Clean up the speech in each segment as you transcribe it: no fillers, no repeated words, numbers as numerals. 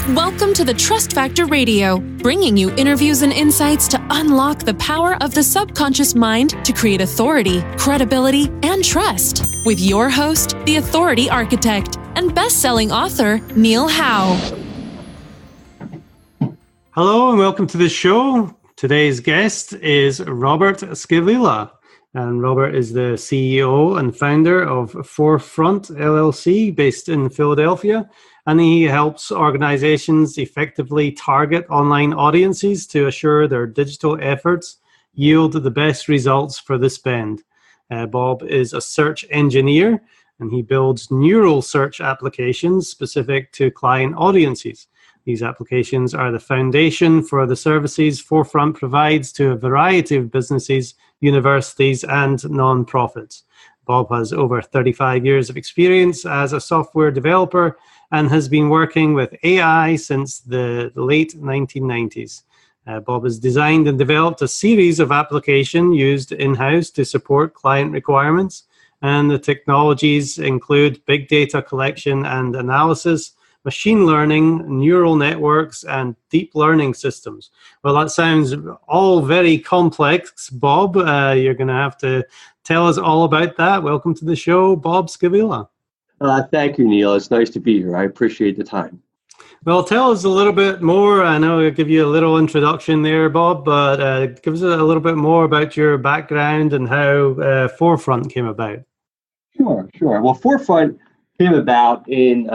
Welcome to the Trust Factor Radio, bringing you interviews and insights to unlock the power of the subconscious mind to create authority, credibility, and trust. With your host, the Authority Architect and best-selling author, Neil Howe. Hello and welcome to the show. Today's guest is Robert Scavilla. And Robert is the CEO and founder of FourFront LLC based in Philadelphia. And he helps organizations effectively target online audiences to assure their digital efforts yield the best results for the spend. Bob is a search engineer, and he builds neural search applications specific to client audiences. These applications are the foundation for the services FourFront provides to a variety of businesses, universities, and nonprofits. Bob has over 35 years of experience as a software developer and has been working with AI since the late 1990s. Bob has designed and developed a series of applications used in-house to support client requirements, and the technologies include big data collection and analysis, machine learning, neural networks, and deep learning systems. Well, that sounds all very complex, Bob. You're going to have to tell us all about that. Welcome to the show, Bob Scavilla. Thank you, Neil. It's nice to be here. I appreciate the time. Well, tell us a little bit more. I know I'll give you a little introduction there, Bob, but give us a little bit more about your background and how FourFront came about. Sure. Well, FourFront came about in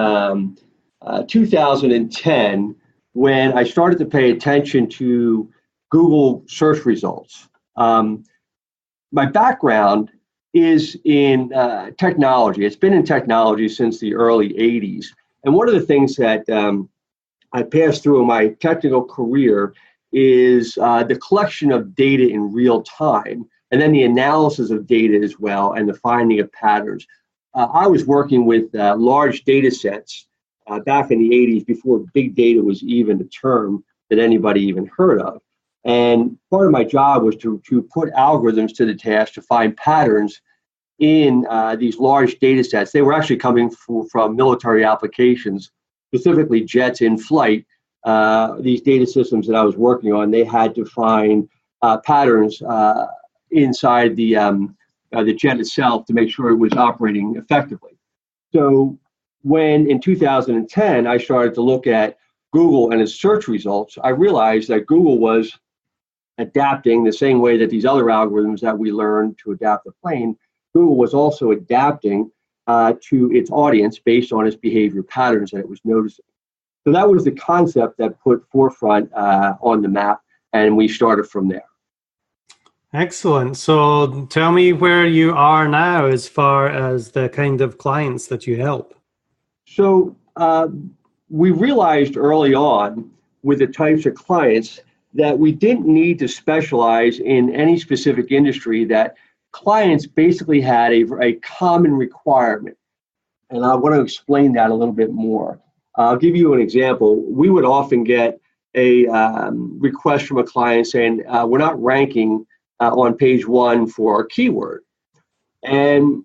2010 when I started to pay attention to Google search results. My background is in technology. It's been in technology since the early 80s. And one of the things that I passed through in my technical career is the collection of data in real time, and then the analysis of data as well, and the finding of patterns. I was working with large data sets back in the 80s before big data was even a term that anybody even heard of. And part of my job was to put algorithms to the task to find patterns in these large data sets. They were actually coming from military applications, specifically jets in flight. These data systems that I was working on, they had to find patterns inside the jet itself to make sure it was operating effectively. So when in 2010, I started to look at Google and its search results, I realized that Google was adapting the same way that these other algorithms that we learned to adapt the plane. Google was also adapting to its audience based on its behavior patterns that it was noticing. So that was the concept that put FourFront on the map, and we started from there. Excellent. So tell me where you are now as far as the kind of clients that you help. So we realized early on with the types of clients that we didn't need to specialize in any specific industry, that clients basically had a common requirement. And I want to explain that a little bit more. I'll give you an example. We would often get a request from a client saying, we're not ranking on page 1 for a keyword. And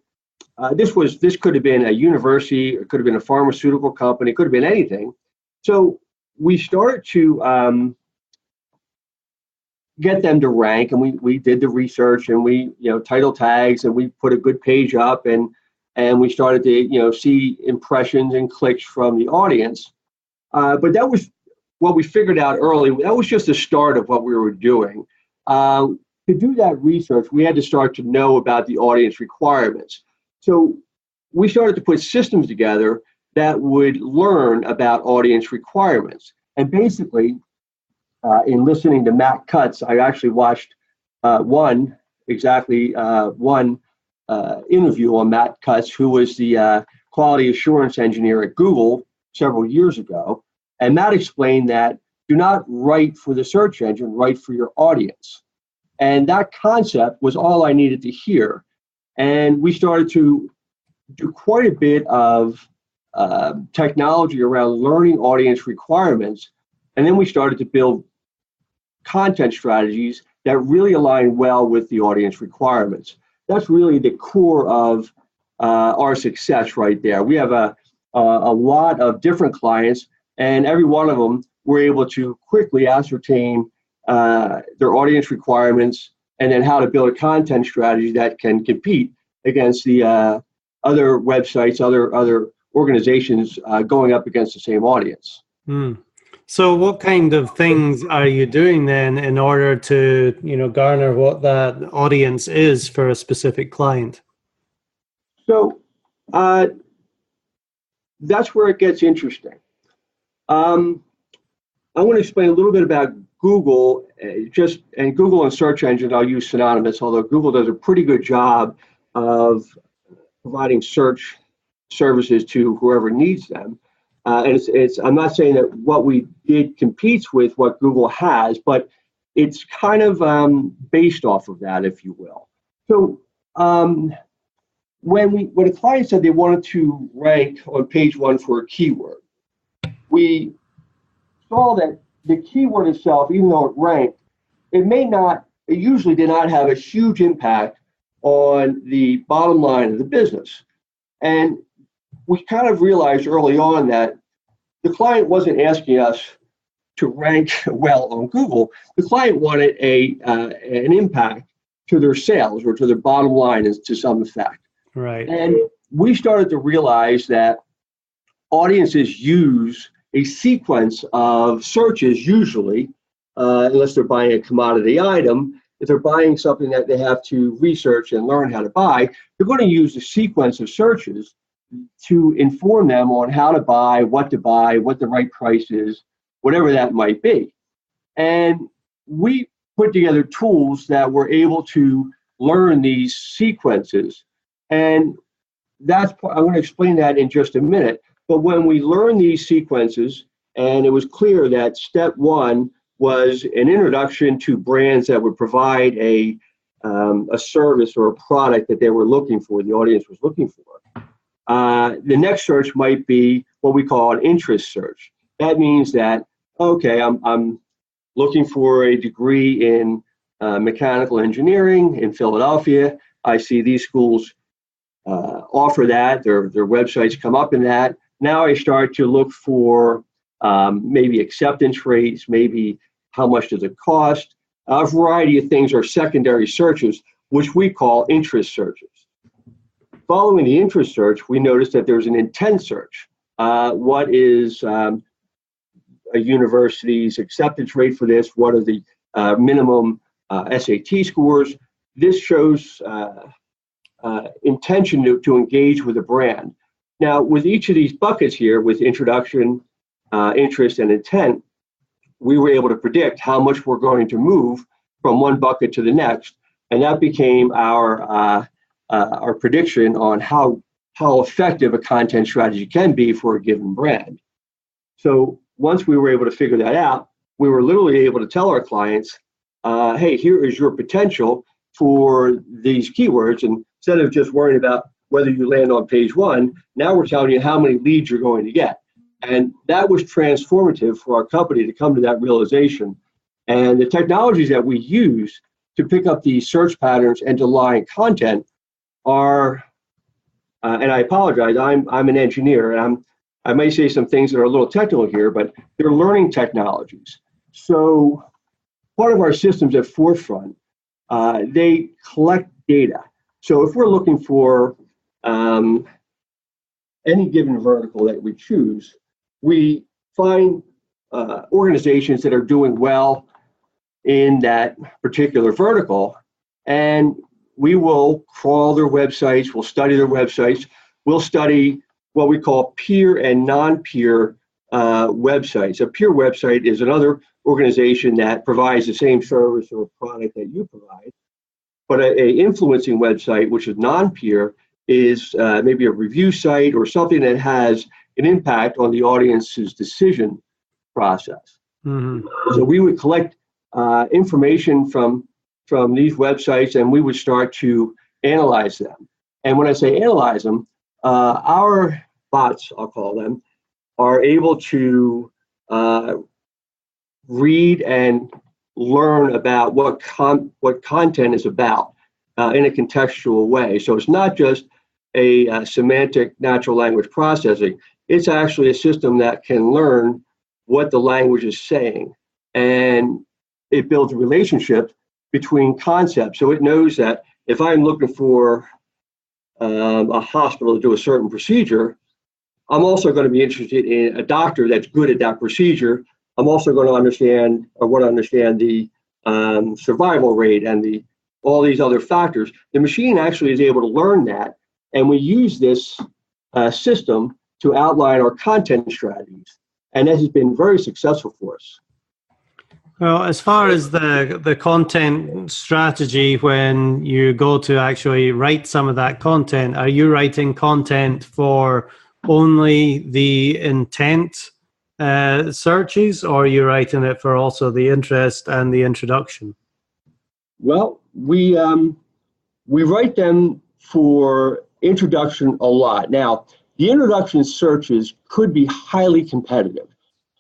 this could have been a university, it could have been a pharmaceutical company, it could have been anything. So we started to get them to rank, and we did the research, and we title tags, and we put a good page up, and we started to see impressions and clicks from the audience. But that was what we figured out early. That was just the start of what we were doing. To do that research, we had to start to know about the audience requirements. So we started to put systems together that would learn about audience requirements. And basically, in listening to Matt Cutts, I actually watched one interview on Matt Cutts, who was the quality assurance engineer at Google several years ago. And Matt explained that do not write for the search engine, write for your audience. And that concept was all I needed to hear. And we started to do quite a bit of technology around learning audience requirements. And then we started to build content strategies that really align well with the audience requirements. That's really the core of our success right there. We have a lot of different clients And every one of them were able to quickly ascertain their audience requirements and then how to build a content strategy that can compete against the other websites, other organizations going up against the same audience. So what kind of things are you doing then in order to, garner what that audience is for a specific client? So that's where it gets interesting. I want to explain a little bit about Google, and Google and search engines I'll use synonymous, although Google does a pretty good job of providing search services to whoever needs them. And I'm not saying that what we did competes with what Google has, but it's kind of based off of that, if you will. So when a client said they wanted to rank on page 1 for a keyword, we saw that the keyword itself, even though it ranked, it usually did not have a huge impact on the bottom line of the business. And we kind of realized early on that the client wasn't asking us to rank well on Google. The client wanted an impact to their sales or to their bottom line to some effect. Right. And we started to realize that audiences use a sequence of searches usually, unless they're buying a commodity item. If they're buying something that they have to research and learn how to buy, they're going to use a sequence of searches to inform them on how to buy, what the right price is, whatever that might be. And we put together tools that were able to learn these sequences. And I'm going to explain that in just a minute. But when we learned these sequences, and it was clear that step 1 was an introduction to brands that would provide a service or a product that they were looking for, the audience was looking for. The next search might be what we call an interest search. That means that, okay, I'm looking for a degree in mechanical engineering in Philadelphia. I see these schools offer that. Their websites come up in that. Now I start to look for maybe acceptance rates, maybe how much does it cost. A variety of things are secondary searches, which we call interest searches. Following the interest search, we noticed that there's an intent search. What is a university's acceptance rate for this? What are the minimum SAT scores? This shows intention to engage with a brand. Now, with each of these buckets here, with introduction, interest, and intent, we were able to predict how much we're going to move from one bucket to the next, and that became our prediction on how effective a content strategy can be for a given brand. So once we were able to figure that out, we were literally able to tell our clients, hey, here is your potential for these keywords, and instead of just worrying about whether you land on page 1, now we're telling you how many leads you're going to get. And that was transformative for our company to come to that realization. And the technologies that we use to pick up these search patterns and to align content are, and I apologize, I'm an engineer, and I may say some things that are a little technical here, but they're learning technologies. So part of our systems at FourFront, they collect data. So if we're looking for any given vertical that we choose, we find organizations that are doing well in that particular vertical, and we will crawl their websites, we'll study their websites, we'll study what we call peer and non-peer websites. A peer website is another organization that provides the same service or product that you provide, but a influencing website, which is non-peer, is maybe a review site or something that has an impact on the audience's decision process. Mm-hmm. So we would collect information from these websites, and we would start to analyze them. And when I say analyze them, our bots, I'll call them, are able to read and learn about what content is about in a contextual way. So it's not just a semantic natural language processing. It's actually a system that can learn what the language is saying, and it builds a relationship between concepts. So it knows that if I'm looking for a hospital to do a certain procedure, I'm also going to be interested in a doctor that's good at that procedure. I'm also going to understand or want to understand the survival rate and all these other factors. The machine actually is able to learn that, and we use this system to outline our content strategies, and that has been very successful for us. Well, as far as the content strategy, when you go to actually write some of that content, are you writing content for only the intent searches, or are you writing it for also the interest and the introduction? Well, we write them for introduction a lot. Now, the introduction searches could be highly competitive.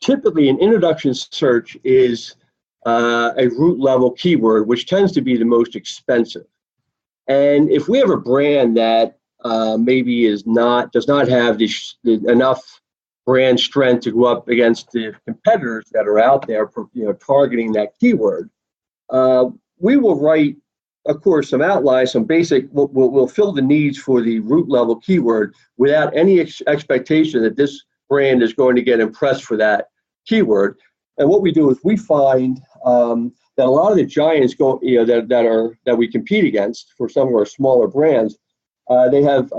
Typically, an introduction search is a root level keyword, which tends to be the most expensive. And if we have a brand that maybe does not have enough brand strength to go up against the competitors that are out there, targeting that keyword, we will write, of course, some outlines, some basic. We'll fill the needs for the root level keyword without any expectation that this brand is going to get impressed for that keyword. And what we do is we find that a lot of the giants that we compete against for some of our smaller brands, they have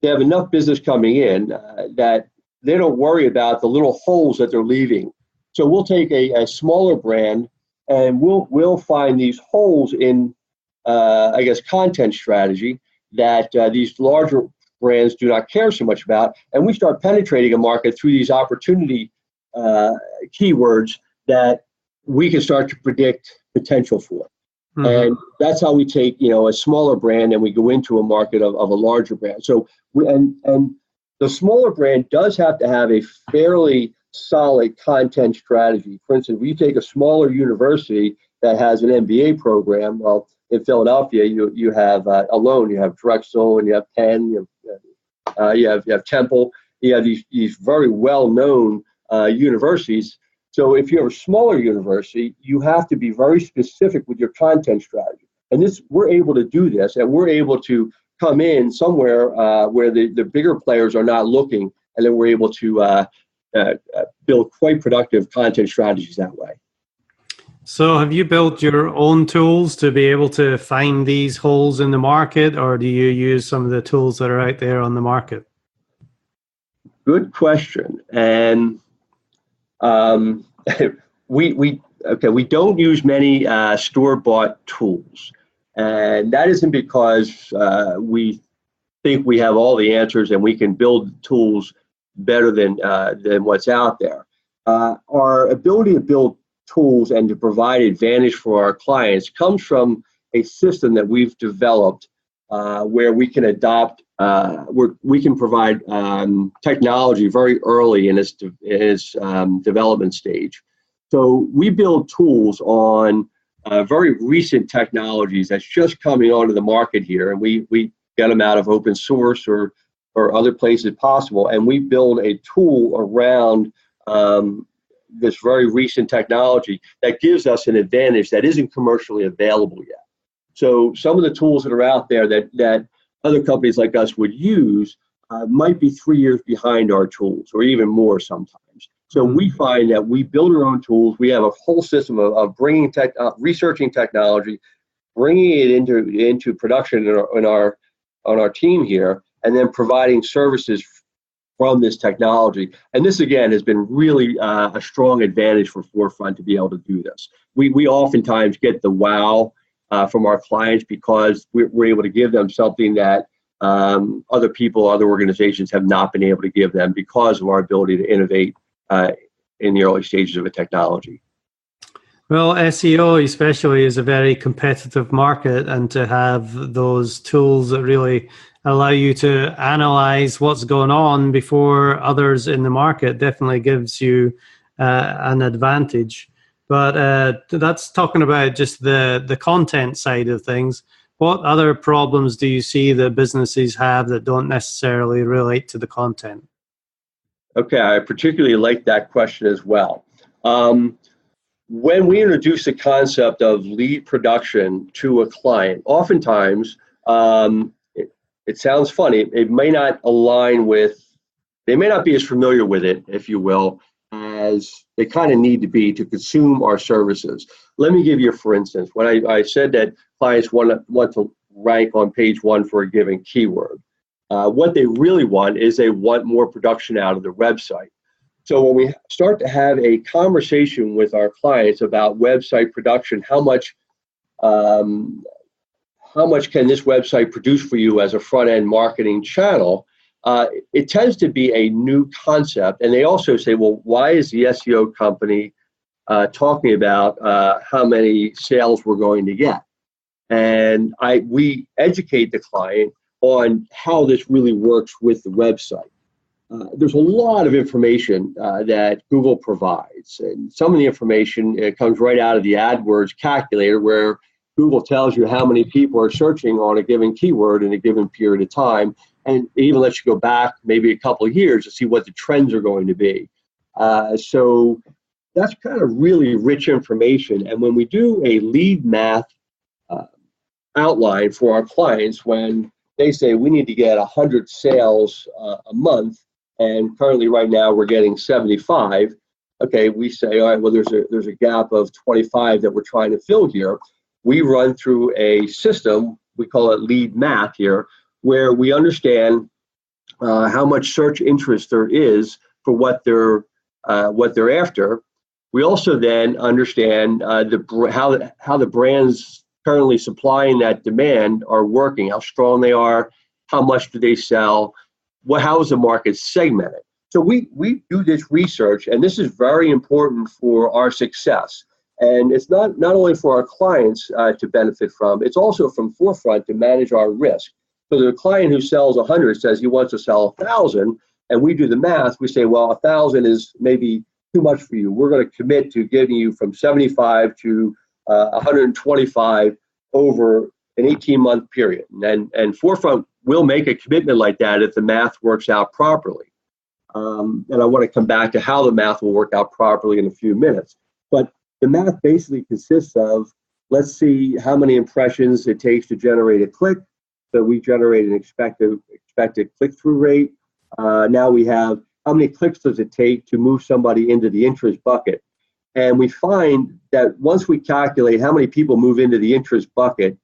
enough business coming in that they don't worry about the little holes that they're leaving. So we'll take a smaller brand and we'll find these holes in content strategy that these larger brands do not care so much about, and we start penetrating a market through these opportunity keywords that we can start to predict potential for. Mm-hmm. And that's how we take, a smaller brand and we go into a market of a larger brand. So, and the smaller brand does have to have a fairly solid content strategy. For instance, we take a smaller university that has an MBA program. Well, in Philadelphia, you have you have Drexel and you have Penn, you have Temple. You have these very well-known universities. So if you have a smaller university, you have to be very specific with your content strategy. And we're able to do this, and we're able to come in somewhere where the bigger players are not looking, and then we're able to build quite productive content strategies that way. So have you built your own tools to be able to find these holes in the market, or do you use some of the tools that are out there on the market? Good question. And we don't use many store-bought tools, and that isn't because we think we have all the answers and we can build tools better than what's out there. Our ability to build tools and to provide advantage for our clients comes from a system that we've developed where we can we can provide technology very early in its development stage. So we build tools on very recent technologies that's just coming onto the market here, and we get them out of open source or other places possible, and we build a tool around this very recent technology that gives us an advantage that isn't commercially available yet. So some of the tools that are out there that other companies like us would use might be 3 years behind our tools, or even more sometimes. So we find that we build our own tools. We have a whole system of bringing researching technology, bringing it into production on our team here, and then providing services from this technology. And this, again, has been really a strong advantage for FourFront to be able to do this. We oftentimes get the wow from our clients because we're able to give them something that other organizations have not been able to give them because of our ability to innovate in the early stages of a technology. Well, SEO especially is a very competitive market, and to have those tools that really allow you to analyze what's going on before others in the market definitely gives you an advantage. But that's talking about just the content side of things. What other problems do you see that businesses have that don't necessarily relate to the content? Okay, I particularly like that question as well. When we introduce the concept of lead production to a client, oftentimes it sounds funny. It may not align with, they may not be as familiar with it, if you will, as they kind of need to be to consume our services. Let me give you, for instance, when I said that clients want to rank on page one for a given keyword, what they really want is they want more production out of the website. So when we start to have a conversation with our clients about website production, how much can this website produce for you as a front-end marketing channel? It tends to be a new concept. And they also say, well, why is the SEO company talking about how many sales we're going to get? And we educate the client on how this really works with the website. There's a lot of information that Google provides, and some of the information comes right out of the AdWords calculator, where Google tells you how many people are searching on a given keyword in a given period of time, and it even lets you go back maybe a couple of years to see what the trends are going to be. So that's kind of really rich information. And when we do a lead math outline for our clients, when they say we need to get 100 sales a month, and currently right now we're getting 75. Okay, we say, all right, well, there's a gap of 25 that we're trying to fill here. We run through a system, we call it lead math here, where we understand how much search interest there is for what they're after. We also then understand how the brands currently supplying that demand are working, how strong they are, how much do they sell, how is the market segmented. So we do this research, and this is very important for our success. And it's not only for our clients to benefit from, it's also from FourFront to manage our risk. So the client who sells 100 says he wants to sell 1,000, and we do the math. We say, well, 1,000 is maybe too much for you. We're going to commit to giving you from 75 to 125 over an 18-month period. And FourFront will make a commitment like that if the math works out properly. And I want to come back to how the math will work out properly in a few minutes. But the math basically consists of, let's see how many impressions it takes to generate a click. So we generate an expected click-through rate. Now we have how many clicks does it take to move somebody into the interest bucket. And we find that once we calculate how many people move into the interest bucket,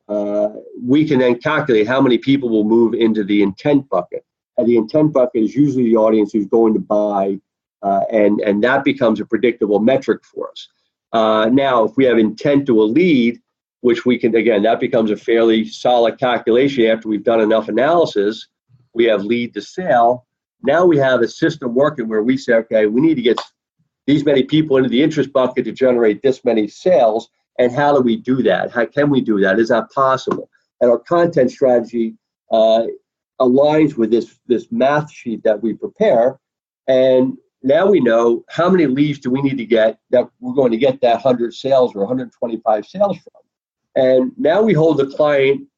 we can then calculate how many people will move into the intent bucket. And the intent bucket is usually the audience who's going to buy, and that becomes a predictable metric for us. Now, if we have intent to a lead, which we can, again, that becomes a fairly solid calculation after we've done enough analysis. We have lead to sale. Now we have a system working where we say, okay, we need to get these many people into the interest bucket to generate this many sales. And how do we do that? How can we do that? Is that possible? And our content strategy aligns with this math sheet that we prepare. And now we know how many leads do we need to get that we're going to get that 100 sales or 125 sales from. And now we hold the client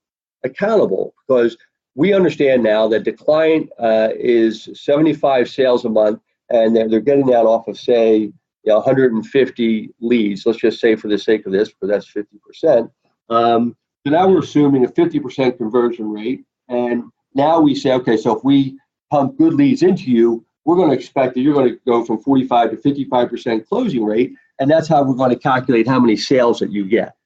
accountable, because we understand now that the client is 75 sales a month, and they're getting that off of, say, 150 leads. Let's just say, for the sake of this, because that's 50%. So now we're assuming a 50% conversion rate. And now we say, okay, so if we pump good leads into you, we're going to expect that you're going to go from 45 to 55% closing rate. And that's how we're going to calculate how many sales that you get.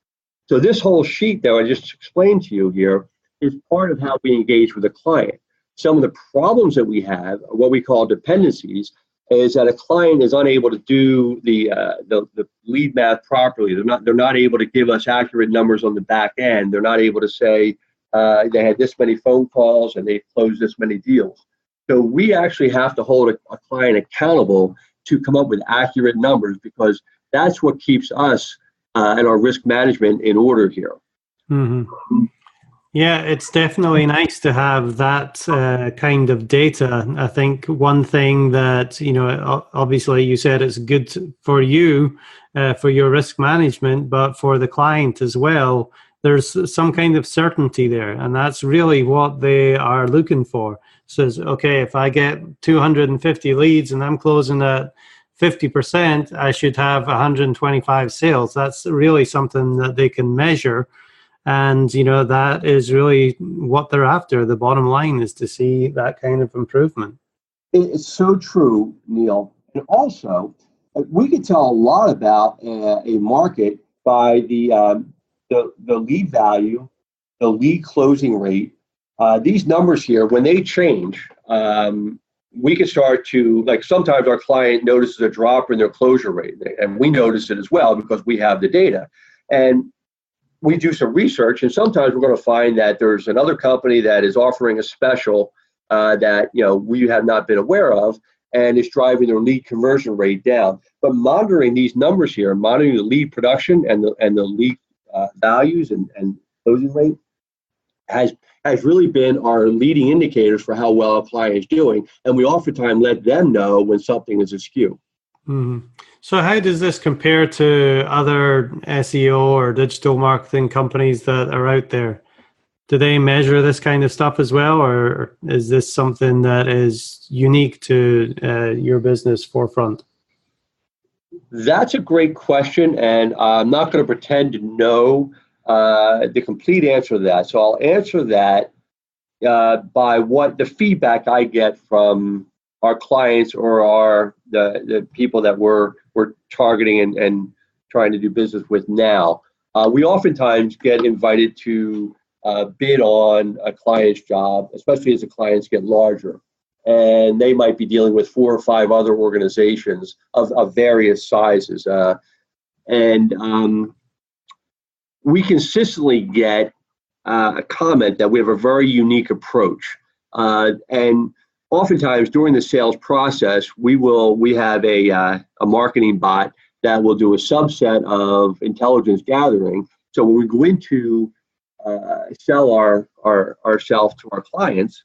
So this whole sheet that I just explained to you here is part of how we engage with a client. Some of the problems that we have, what we call dependencies, is that a client is unable to do the lead math properly. They're not able to give us accurate numbers on the back end. They're not able to say they had this many phone calls and they closed this many deals. So we actually have to hold a client accountable to come up with accurate numbers, because that's what keeps us and our risk management in order here. Mm-hmm. Yeah, it's definitely nice to have that kind of data. I think one thing that, obviously you said it's good for you, for your risk management, but for the client as well, there's some kind of certainty there. And that's really what they are looking for. says, okay, if I get 250 leads and I'm closing at 50%, I should have 125 sales. That's really something that they can measure. And, that is really what they're after. The bottom line is to see that kind of improvement. It's so true, Neil. And also, we can tell a lot about a market by the lead value, the lead closing rate. These numbers here, when they change, we can start to, like, sometimes our client notices a drop in their closure rate, and we notice it as well because we have the data. And we do some research, and sometimes we're going to find that there's another company that is offering a special that we have not been aware of, and it's driving their lead conversion rate down. But monitoring these numbers here, monitoring the lead production and the lead values and closing rate has really been our leading indicators for how well a client is doing, and we oftentimes let them know when something is askew. Mm-hmm. So how does this compare to other SEO or digital marketing companies that are out there? Do they measure this kind of stuff as well, or is this something that is unique to your business, FourFront? That's a great question, and I'm not going to pretend to know the complete answer to that. So I'll answer that by what the feedback I get from our clients or the people that we're targeting and trying to do business with now. We oftentimes get invited to bid on a client's job, especially as the clients get larger. And they might be dealing with 4 or 5 other organizations of various sizes. We consistently get a comment that we have a very unique approach. And oftentimes during the sales process, we have a marketing bot that will do a subset of intelligence gathering. So when we go into sell ourselves to our clients,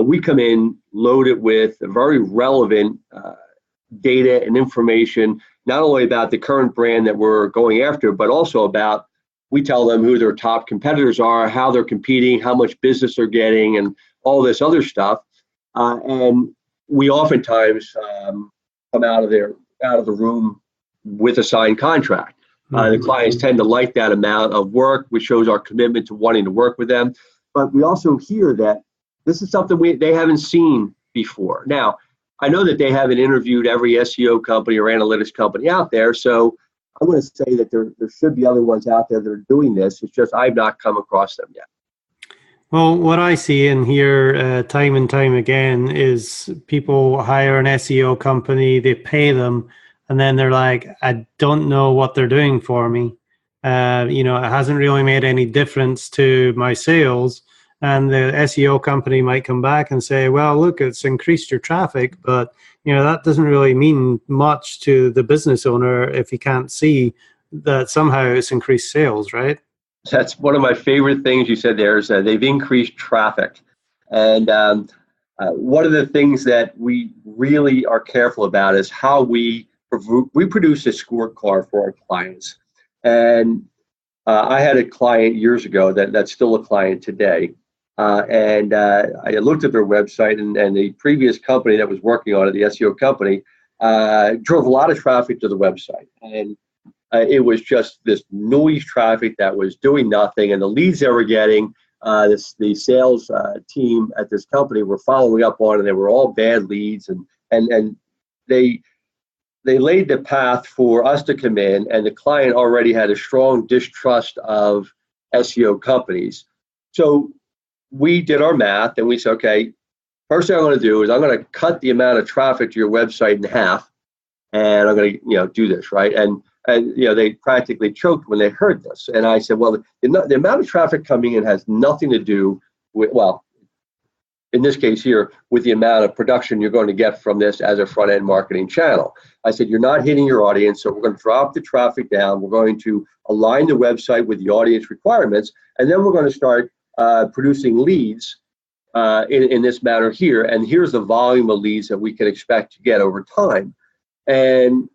we come in loaded with very relevant data and information, not only about the current brand that we're going after, but also about, we tell them who their top competitors are, how they're competing, how much business they're getting, and all this other stuff. And we oftentimes come out of the room with a signed contract. The clients tend to like that amount of work, which shows our commitment to wanting to work with them. But we also hear that this is something they haven't seen before. Now, I know that they haven't interviewed every SEO company or analytics company out there, so I'm going to say that there should be other ones out there that are doing this. It's just I've not come across them yet. Well, what I see and hear time and time again is people hire an SEO company, they pay them, and then they're like, I don't know what they're doing for me. It hasn't really made any difference to my sales. And the SEO company might come back and say, well, look, it's increased your traffic, but that doesn't really mean much to the business owner if he can't see that somehow it's increased sales, right? That's one of my favorite things you said there is that they've increased traffic. And one of the things that we really are careful about is how we produce a scorecard for our clients. And I had a client years ago that's still a client today. And I looked at their website, and the previous company that was working on it, the SEO company, drove a lot of traffic to the website. And it was just this noise traffic that was doing nothing. And the leads they were getting, the sales team at this company were following up on, and they were all bad leads. And they laid the path for us to come in, and the client already had a strong distrust of SEO companies. So we did our math, and we said, okay, first thing I'm going to do is I'm going to cut the amount of traffic to your website in half, and I'm going to do this, right? And they practically choked when they heard this. And I said, well, the amount of traffic coming in has nothing to do with, well, in this case here, with the amount of production you're going to get from this as a front-end marketing channel. I said, you're not hitting your audience, so we're going to drop the traffic down. We're going to align the website with the audience requirements, and then we're going to start producing leads in this manner here. And here's the volume of leads that we can expect to get over time. And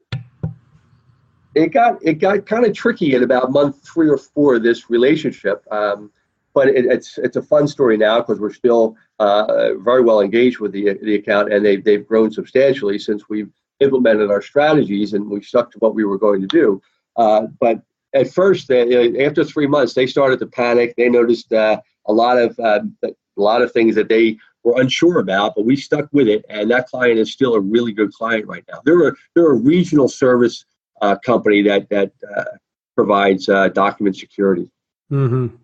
it got kind of tricky in about month 3 or 4 of this relationship. But it's a fun story now because we're still very well engaged with the account, and they've grown substantially since we've implemented our strategies and we stuck to what we were going to do. But at first, after 3 months, they started to panic. They noticed a lot of things that they were unsure about, but we stuck with it, and that client is still a really good client right now. They're a regional service company that provides document security. Mm-hmm.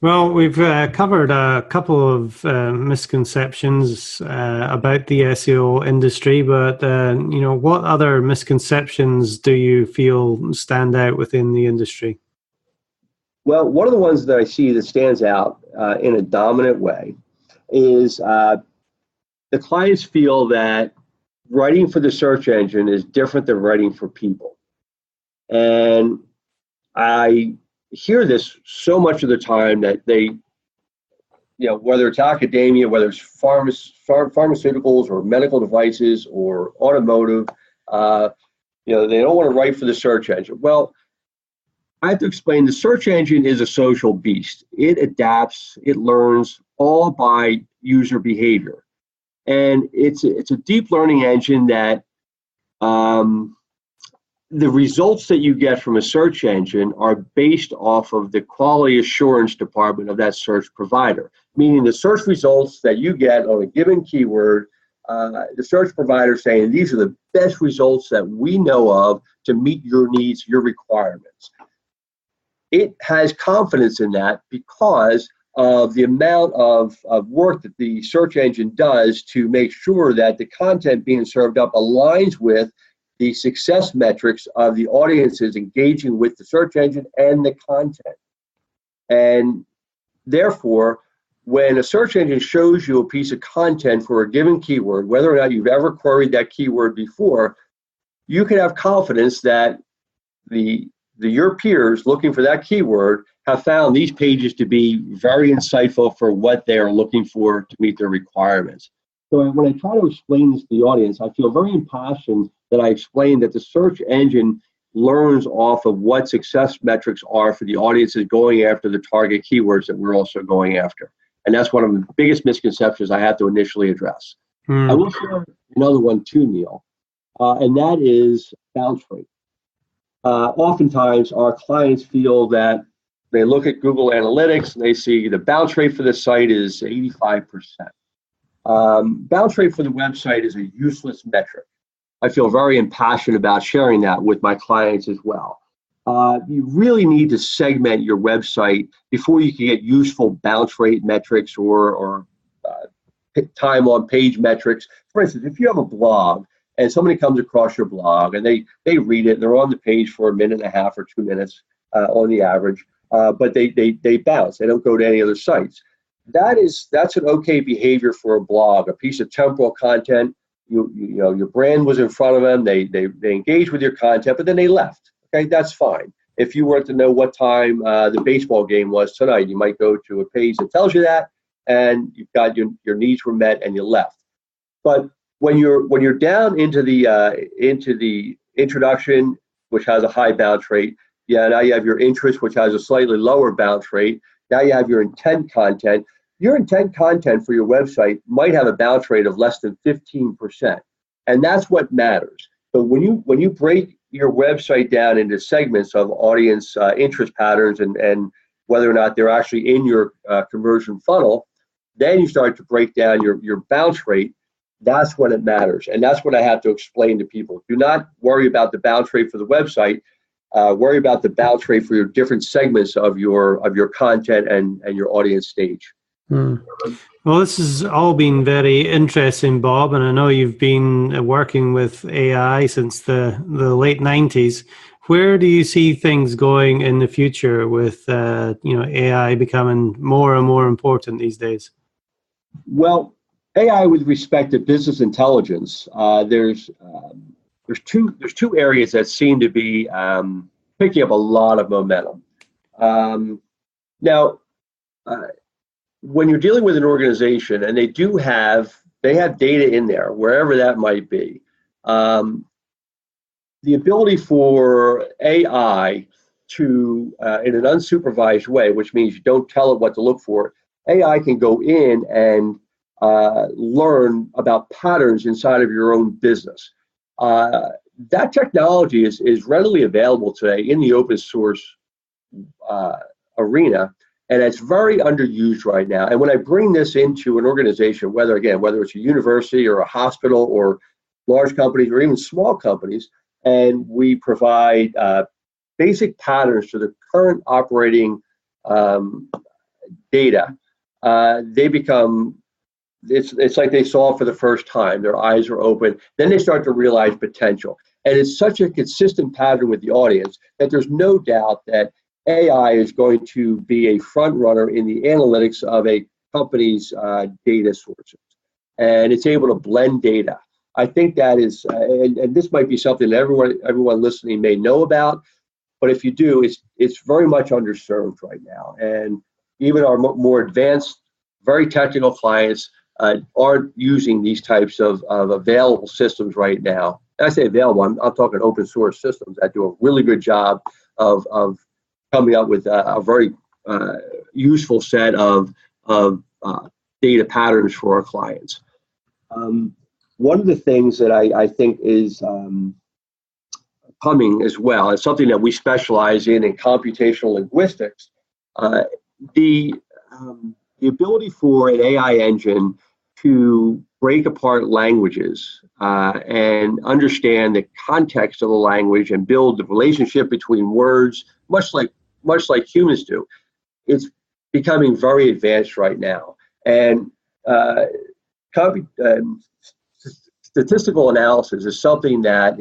Well, we've covered a couple of misconceptions about the SEO industry, but what other misconceptions do you feel stand out within the industry? Well, one of the ones that I see that stands out in a dominant way is the clients feel that writing for the search engine is different than writing for people. And I hear this so much of the time that they, whether it's academia, whether it's pharmaceuticals or medical devices or automotive, they don't want to write for the search engine. Well, I have to explain the search engine is a social beast. It adapts, it learns all by user behavior. And it's a deep learning engine that the results that you get from a search engine are based off of the quality assurance department of that search provider, meaning the search results that you get on a given keyword, the search provider saying these are the best results that we know of to meet your needs, your requirements. It has confidence in that because of the amount of work that the search engine does to make sure that the content being served up aligns with the success metrics of the audiences engaging with the search engine and the content. And therefore, when a search engine shows you a piece of content for a given keyword, whether or not you've ever queried that keyword before, you can have confidence that your peers looking for that keyword have found these pages to be very insightful for what they are looking for to meet their requirements. So when I try to explain this to the audience, I feel very impassioned that I explain that the search engine learns off of what success metrics are for the audiences going after the target keywords that we're also going after. And that's one of the biggest misconceptions I have to initially address. I will share another one too, Neil, and that is bounce rate. Oftentimes, our clients feel that they look at Google Analytics and they see the bounce rate for the site is 85%. Bounce rate for the website is a useless metric. I feel very impassioned about sharing that with my clients as well. You really need to segment your website before you can get useful bounce rate metrics or time on page metrics. For instance, if you have a blog and somebody comes across your blog and they read it, and they're on the page for 1.5 minutes or 2 minutes on the average, but they bounce. They don't go to any other sites. That's an okay behavior for a blog, a piece of temporal content. Your brand was in front of them. They engaged with your content, but then they left. Okay, that's fine. If you want to know what time the baseball game was tonight, you might go to a page that tells you that, and you've got your needs were met and you left. But when you're down into the introduction, which has a high bounce rate, now you have your interest, which has a slightly lower bounce rate. Now you have your intent content. Your intent content for your website might have a bounce rate of less than 15%, and that's what matters. So when you break your website down into segments of audience interest patterns and whether or not they're actually in your conversion funnel, then you start to break down your bounce rate. That's when it matters, and that's what I have to explain to people. Do not worry about the bounce rate for the website. Worry about the bounce rate for your different segments of your content and your audience stage. Well, this has all been very interesting, Bob, and I know you've been working with AI since the late 90s. Where do you see things going in the future with AI becoming more and more important these days? Well, AI with respect to business intelligence, there's two areas that seem to be picking up a lot of momentum. When you're dealing with an organization and they have data in there, wherever that might be, the ability for AI to, in an unsupervised way, which means you don't tell it what to look for, AI can go in and learn about patterns inside of your own business. That technology is readily available today in the open source arena, and it's very underused right now. And when I bring this into an organization, whether it's a university or a hospital or large companies or even small companies, and we provide basic patterns to the current operating data, they become, it's like they saw it for the first time. Their eyes are open. Then they start to realize potential. And it's such a consistent pattern with the audience that there's no doubt that AI is going to be a front runner in the analytics of a company's data sources. And it's able to blend data. I think that is, and this might be something that everyone listening may know about, but if you do, it's very much underserved right now. And even our more advanced, very technical clients aren't using these types of available systems right now. And I say available, I'm talking open source systems that do a really good job of coming up with a very useful set of data patterns for our clients. One of the things that I think is coming as well, is something that we specialize in computational linguistics. The ability for an AI engine to break apart languages and understand the context of the language and build the relationship between words, much like humans do. It's becoming very advanced right now. And statistical analysis is something that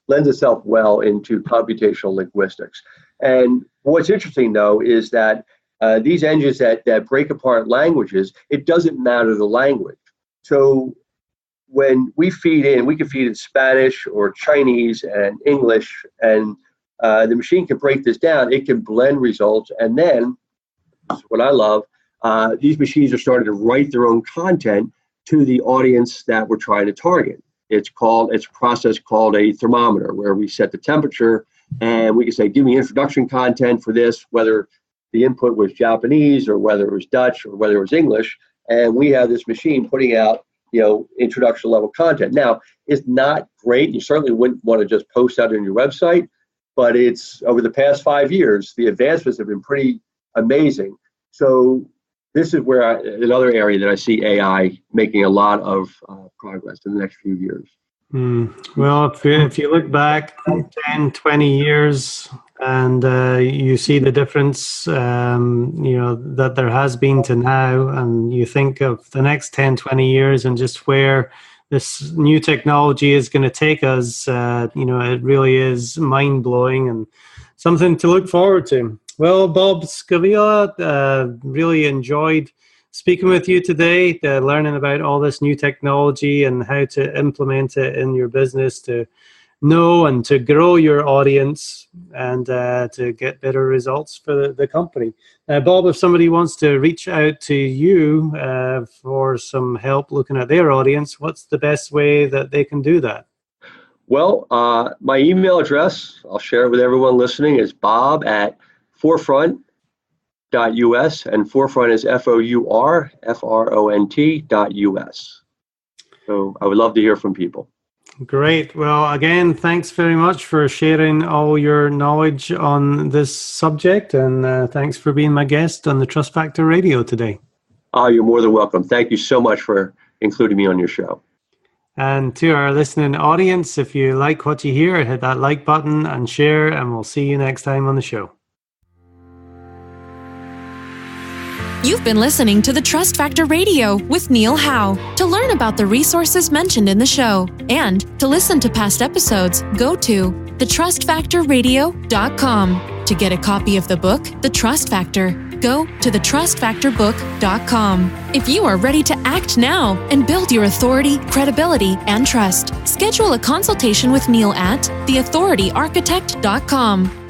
lends itself well into computational linguistics. And what's interesting, though, is that these engines that break apart languages, it doesn't matter the language. So when we can feed in Spanish or Chinese and English, and the machine can break this down. It can blend results. And then, this is what I love, these machines are starting to write their own content to the audience that we're trying to target. It's a process called a thermometer, where we set the temperature and we can say, give me introduction content for this, whether the input was Japanese or whether it was Dutch or whether it was English. And we have this machine putting out, introduction level content. Now, it's not great. You certainly wouldn't want to just post that on your website, but it's over the past 5 years, the advancements have been pretty amazing. So this is where another area that I see AI making a lot of progress in the next few years. Well, if you look back 10, 20 years and you see the difference, that there has been to now, and you think of the next 10, 20 years and just where this new technology is going to take us, it really is mind-blowing and something to look forward to. Well, Bob Scavilla, really enjoyed speaking with you today, learning about all this new technology and how to implement it in your business to know and to grow your audience and to get better results for the company. Bob, if somebody wants to reach out to you for some help looking at their audience, what's the best way that they can do that? Well, my email address, I'll share it with everyone listening, is bob@FourFront.us, and FourFront is FourFront.us. So I would love to hear from people. Great. Well, again, thanks very much for sharing all your knowledge on this subject, and thanks for being my guest on the Trust Factor Radio today. You're more than welcome. Thank you so much for including me on your show. And to our listening audience, if you like what you hear, hit that like button and share, and we'll see you next time on the show. You've been listening to the Trust Factor Radio with Neil Howe. To learn about the resources mentioned in the show and to listen to past episodes, go to thetrustfactorradio.com. To get a copy of the book, The Trust Factor, go to thetrustfactorbook.com. If you are ready to act now and build your authority, credibility, and trust, schedule a consultation with Neil at theauthorityarchitect.com.